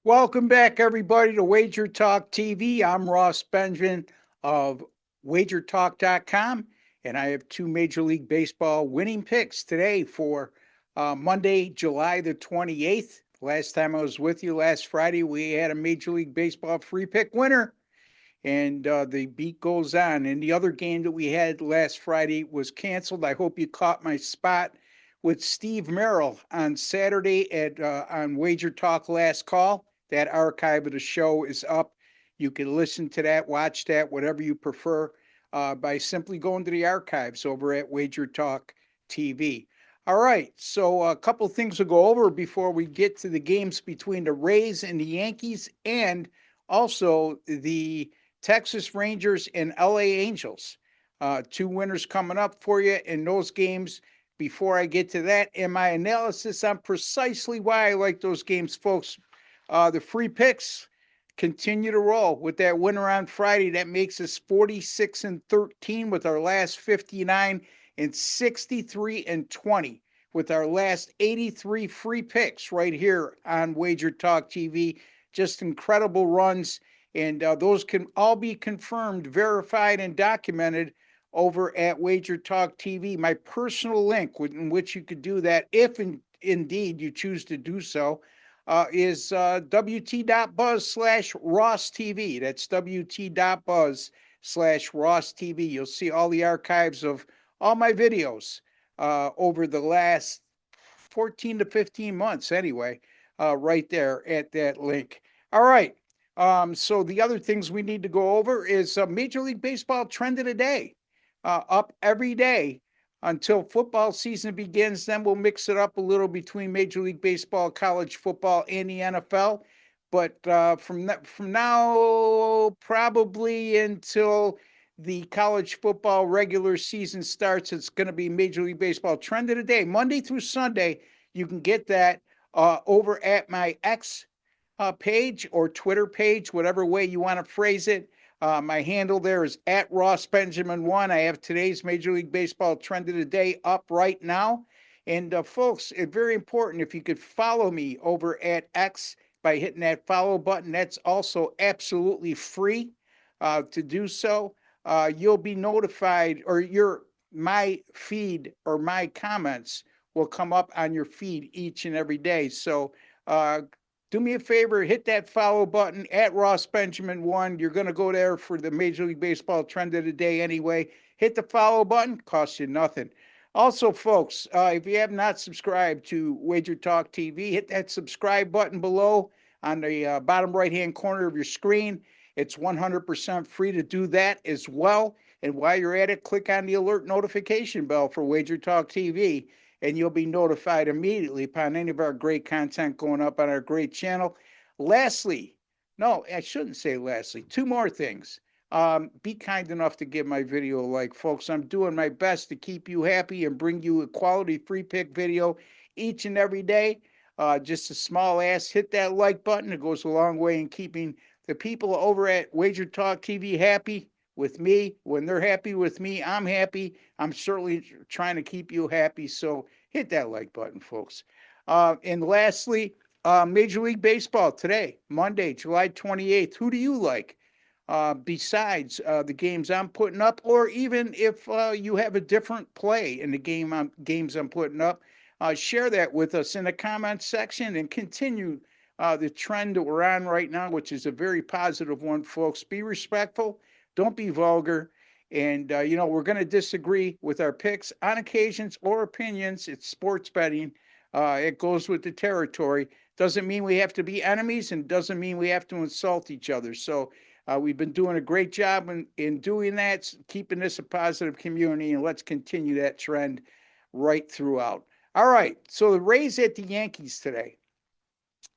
Welcome back, everybody, to WagerTalk TV. I'm Ross Benjamin of WagerTalk.com, and I have two Major League Baseball winning picks today for Monday, July the 28th. Last time I was with you last Friday, we had a Major League Baseball free pick winner, and the beat goes on. And the other game that we had last Friday was canceled. I hope you caught my spot with Steve Merrill on Saturday at on Wager Talk Last Call. That archive of the show is up. You can listen to that, watch that, whatever you prefer, by simply going to the archives over at Wager Talk TV. All right, so a couple things to go over before we get to the games between the Rays and the Yankees, and also the Texas Rangers and LA Angels. Two winners coming up for you in those games. Before I get to that, and my analysis on precisely why I like those games, folks, the free picks continue to roll with that winner on Friday. That makes us 46 and 13 with our last 59 and 63 and 20 with our last 83 free picks right here on Wager Talk TV. Just incredible runs, and those can all be confirmed, verified, and documented over at Wager Talk TV. My personal link in which you could do that, if indeed you choose to do so, is wt.buzz/Ross TV. That's wt.buzz/Ross TV. You'll see all the archives of all my videos over the last 14 to 15 months, anyway, right there at that link. All right. So the other things we need to go over is Major League Baseball trend of the day, up every day until football season begins. Then we'll mix it up a little between Major League Baseball, college football, and the NFL. But from now probably until the college football regular season starts, it's going to be Major League Baseball trend of the day, Monday through Sunday. You can get that over at my X page or Twitter page, whatever way you want to phrase it. My handle there is at Ross Benjamin 1. I have today's Major League Baseball trend of the day up right now. And folks, it's very important if you could follow me over at X by hitting that follow button. That's also absolutely free to do so. You'll be notified, or my feed or my comments will come up on your feed each and every day. So uh, do me a favor, hit that follow button at Ross Benjamin 1. You're going to go there for the Major League Baseball trend of the day anyway. Hit the follow button, costs you nothing. Also, folks, if you have not subscribed to Wager Talk TV, hit that subscribe button below on the bottom right hand corner of your screen. It's 100% free to do that as well. And while you're at it, click on the alert notification bell for Wager Talk TV, and you'll be notified immediately upon any of our great content going up on our great channel. Lastly, no, I shouldn't say lastly, two more things. Be kind enough to give my video a like, folks. I'm doing my best to keep you happy and bring you a quality free pick video each and every day. Just a small ask, hit that like button. It goes a long way in keeping the people over at Wager Talk TV happy with me. When they're happy with me, I'm happy. I'm certainly trying to keep you happy. So hit that like button, folks. And lastly, Major League Baseball today, Monday, July 28th. Who do you like? Besides the games I'm putting up, or even if you have a different play in the games I'm putting up, share that with us in the comments section and continue the trend that we're on right now, which is a very positive one, folks. Be respectful, don't be vulgar. And, we're going to disagree with our picks on occasions or opinions. It's sports betting. It goes with the territory. Doesn't mean we have to be enemies, and doesn't mean we have to insult each other. So we've been doing a great job in doing that, keeping this a positive community, and let's continue that trend right throughout. All right, so the Rays at the Yankees today.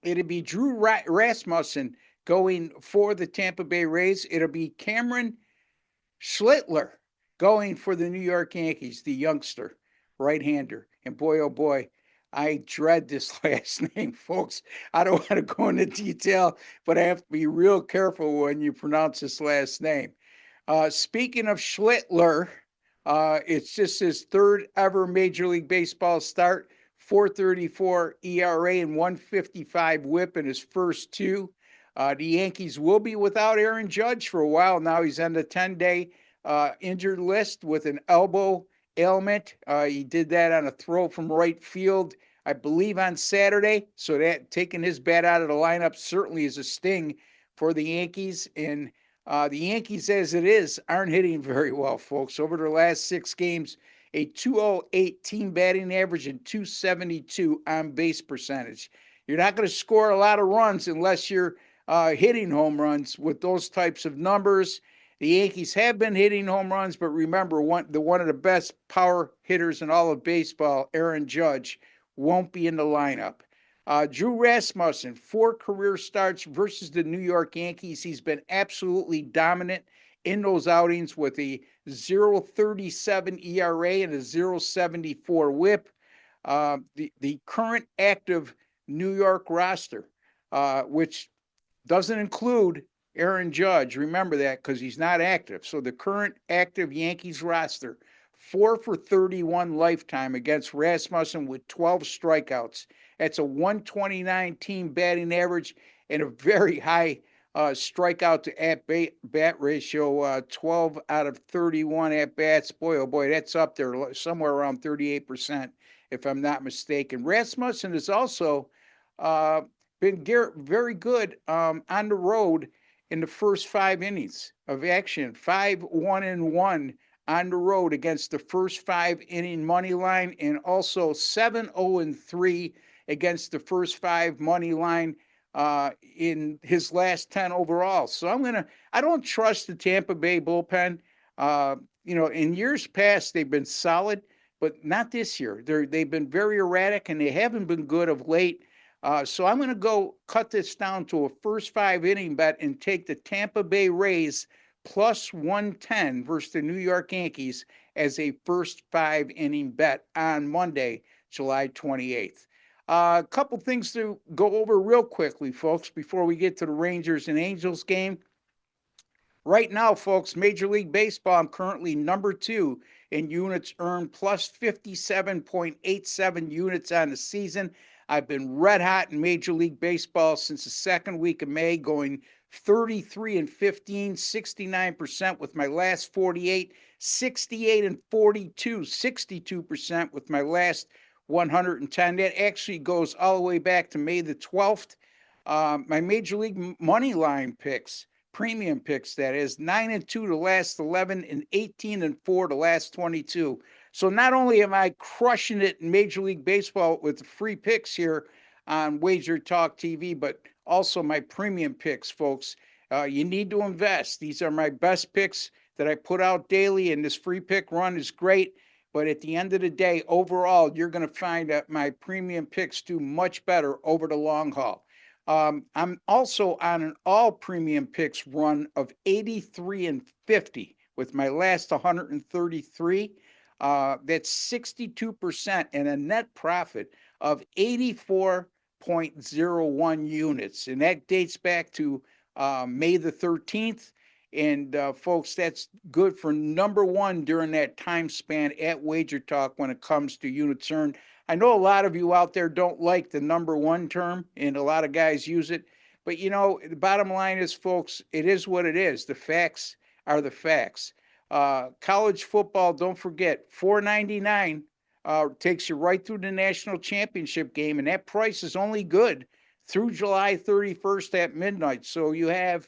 It'll be Drew Rasmussen going for the Tampa Bay Rays. It'll be Cameron Schlittler going for the New York Yankees, the youngster right-hander. And boy, oh boy, I dread this last name, folks. I don't want to go into detail, but I have to be real careful when you pronounce this last name. Speaking of Schlittler, it's just his third ever Major League Baseball start 4.34 ERA and 1.55 WHIP in his first two. The Yankees will be without Aaron Judge for a while now. He's on the 10-day injured list with an elbow ailment. He did that on a throw from right field, I believe, on Saturday. So that taking his bat out of the lineup certainly is a sting for the Yankees. And the Yankees, as it is, aren't hitting very well, folks. Over their last 6 games, a 208 team batting average and 272 on base percentage. You're not going to score a lot of runs unless you're hitting home runs with those types of numbers. The Yankees have been hitting home runs, but remember, one of the best power hitters in all of baseball, Aaron Judge, won't be in the lineup. Drew Rasmussen, 4 career starts versus the New York Yankees. He's been absolutely dominant in those outings with a 0.37 ERA and a 0.74 WHIP. The current active New York roster, which doesn't include Aaron Judge. Remember that because he's not active. So the current active Yankees roster, 4 for 31 lifetime against Rasmussen with 12 strikeouts. That's a 129 team batting average and a very high strikeout to at-bat ratio, 12 out of 31 at-bats. Boy, oh boy, that's up there, somewhere around 38%, if I'm not mistaken. Rasmussen has also been very good on the road in the first 5 innings of action. 5-1-1 on the road against the first 5-inning money line, and also 7-0-3 against the first 5 money line in his last 10 overall. So I don't trust the Tampa Bay bullpen. In years past, they've been solid, but not this year. They've been very erratic, and they haven't been good of late. So I'm going to go cut this down to a first 5-inning bet and take the Tampa Bay Rays plus 110 versus the New York Yankees as a first 5-inning bet on Monday, July 28th. A couple things to go over real quickly, folks, before we get to the Rangers and Angels game. Right now, folks, Major League Baseball, I'm currently number 2 in units earned, plus 57.87 units on the season. I've been red hot in Major League Baseball since the second week of May, going 33-15, 69% with my last 48, 68-42, 62% with my last 110. That actually goes all the way back to May the 12th. My Major League money line picks, premium picks, that is, 9-2 the last 11 and 18-4 the last 22. So not only am I crushing it in Major League Baseball with the free picks here on WagerTalk TV, but also my premium picks, folks. You need to invest. These are my best picks that I put out daily, and this free pick run is great. But at the end of the day, overall, you're going to find that my premium picks do much better over the long haul. I'm also on an all premium picks run of 83-50 with my last 133. That's 62% and a net profit of 84.01 units. And that dates back to May the 13th. And folks, that's good for number 1 during that time span at WagerTalk when it comes to units earned. I know a lot of you out there don't like the number 1 term, and a lot of guys use it. But, the bottom line is, folks, it is what it is. The facts are the facts. College football, don't forget, $4.99 takes you right through the national championship game, and that price is only good through July 31st at midnight. So you have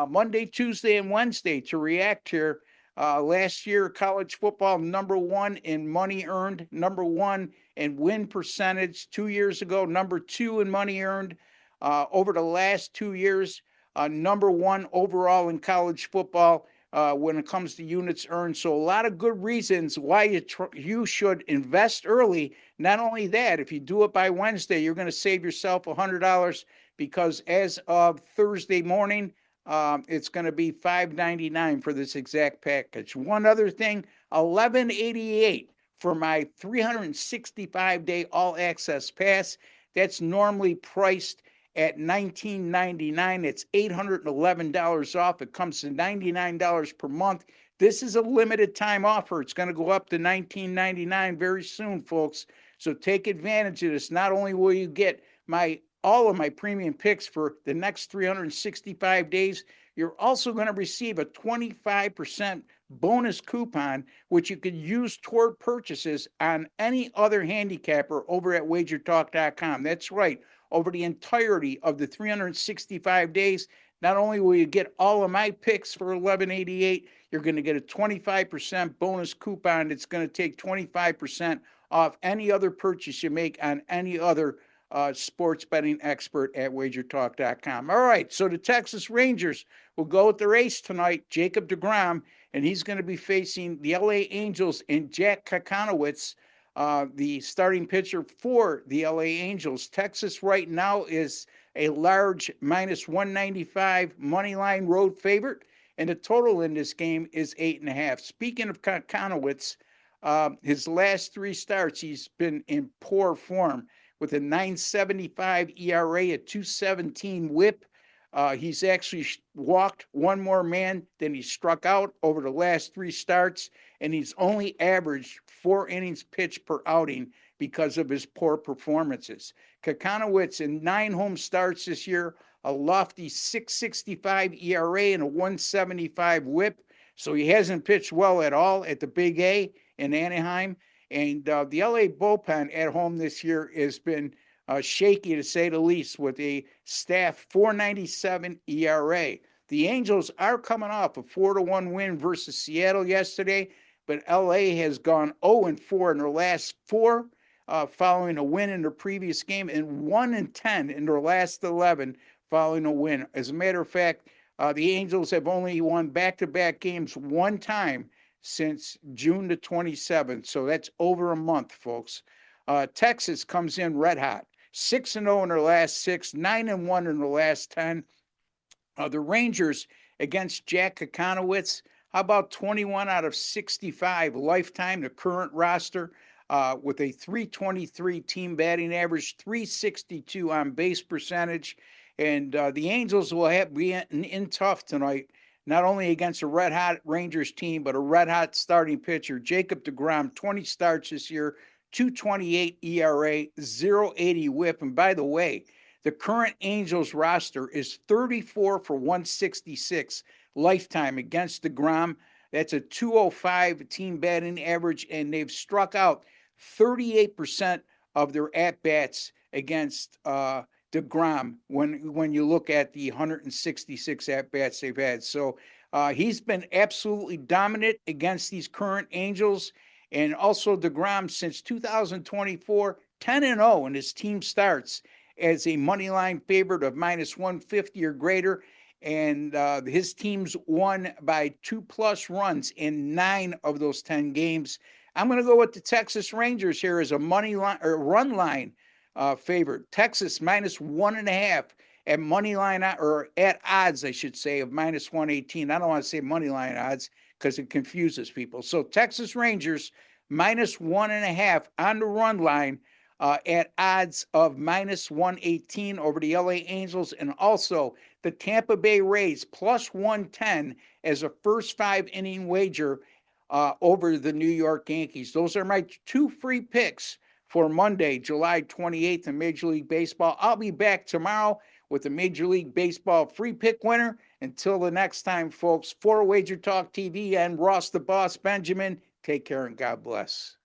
Monday, Tuesday, and Wednesday to react here. Last year, college football, number 1 in money earned, number 1 in win percentage. 2 years ago, number 2 in money earned. Over the last 2 years, number 1 overall in college football when it comes to units earned. So a lot of good reasons why you should invest early. Not only that, if you do it by Wednesday, you're going to save yourself $100 because as of Thursday morning, it's going to be $5.99 for this exact package. One other thing, $11.88 for my 365-day all-access pass. That's normally priced at $19.99. It's $811 off. It comes to $99 per month. This is a limited time offer. It's going to go up to $19.99 very soon, folks. So take advantage of this. Not only will you get all of my premium picks for the next 365 days, you're also going to receive a 25% bonus coupon, which you could use toward purchases on any other handicapper over at WagerTalk.com. That's right. Over the entirety of the 365 days, not only will you get all of my picks for $11.88, you're going to get a 25% bonus coupon. It's going to take 25% off any other purchase you make on any other sports betting expert at wagertalk.com. All right, so the Texas Rangers will go with the race tonight, Jacob deGrom, and he's going to be facing the LA Angels and Jack Kakanowitz, the starting pitcher for the LA Angels. Texas right now is a large minus 195 money line road favorite, and the total in this game is 8.5. Speaking of Kakanowitz, his last three starts, he's been in poor form with a 9.75 ERA, a 2.17 whip. He's actually walked one more man than he struck out over the last three starts, and he's only averaged 4 innings pitched per outing because of his poor performances. Kakanowitz in 9 home starts this year, a lofty 6.65 ERA and a 1.75 whip. So he hasn't pitched well at all at the Big A in Anaheim. And the LA bullpen at home this year has been shaky, to say the least, with a staff 4.97 ERA. The Angels are coming off a 4-1 win versus Seattle yesterday, but LA has gone 0-4 in their last 4, following a win in their previous game, and 1-10 in their last 11 following a win. As a matter of fact, the Angels have only won back-to-back games one time since June the 27th. So that's over a month, folks. Texas comes in red hot. 6-0 in their last 6, 9-1 in their last 10. The Rangers against Jack Kakanowitz, how about 21 out of 65 lifetime, the current roster, with a 323 team batting average, 362 on base percentage. And the Angels will be in tough tonight, not only against a red-hot Rangers team, but a red-hot starting pitcher, Jacob deGrom, 20 starts this year, 2.28 ERA, 0.80 whip. And by the way, the current Angels roster is 34 for 166 lifetime against deGrom. That's a 205 team batting average, and they've struck out 38% of their at-bats against deGrom when you look at the 166 at-bats they've had. So he's been absolutely dominant against these current Angels. And also deGrom, since 2024, 10-0 in his team starts as a money line favorite of minus 150 or greater. And his team's won by 2+ runs in 9 of those 10 games. I'm going to go with the Texas Rangers here as a money line or run line favorite. Texas minus 1.5 at money line, or at odds, I should say, of minus 118. I don't want to say money line odds because it confuses people. So Texas Rangers minus 1.5 on the run line at odds of minus 118 over the LA Angels, and also the Tampa Bay Rays plus 110 as a first 5-inning wager over the New York Yankees. Those are my 2 free picks for Monday, July 28th in Major League Baseball. I'll be back tomorrow with the Major League Baseball free pick winner. Until the next time, folks, for Wager Talk TV and Ross the Boss Benjamin, take care and God bless.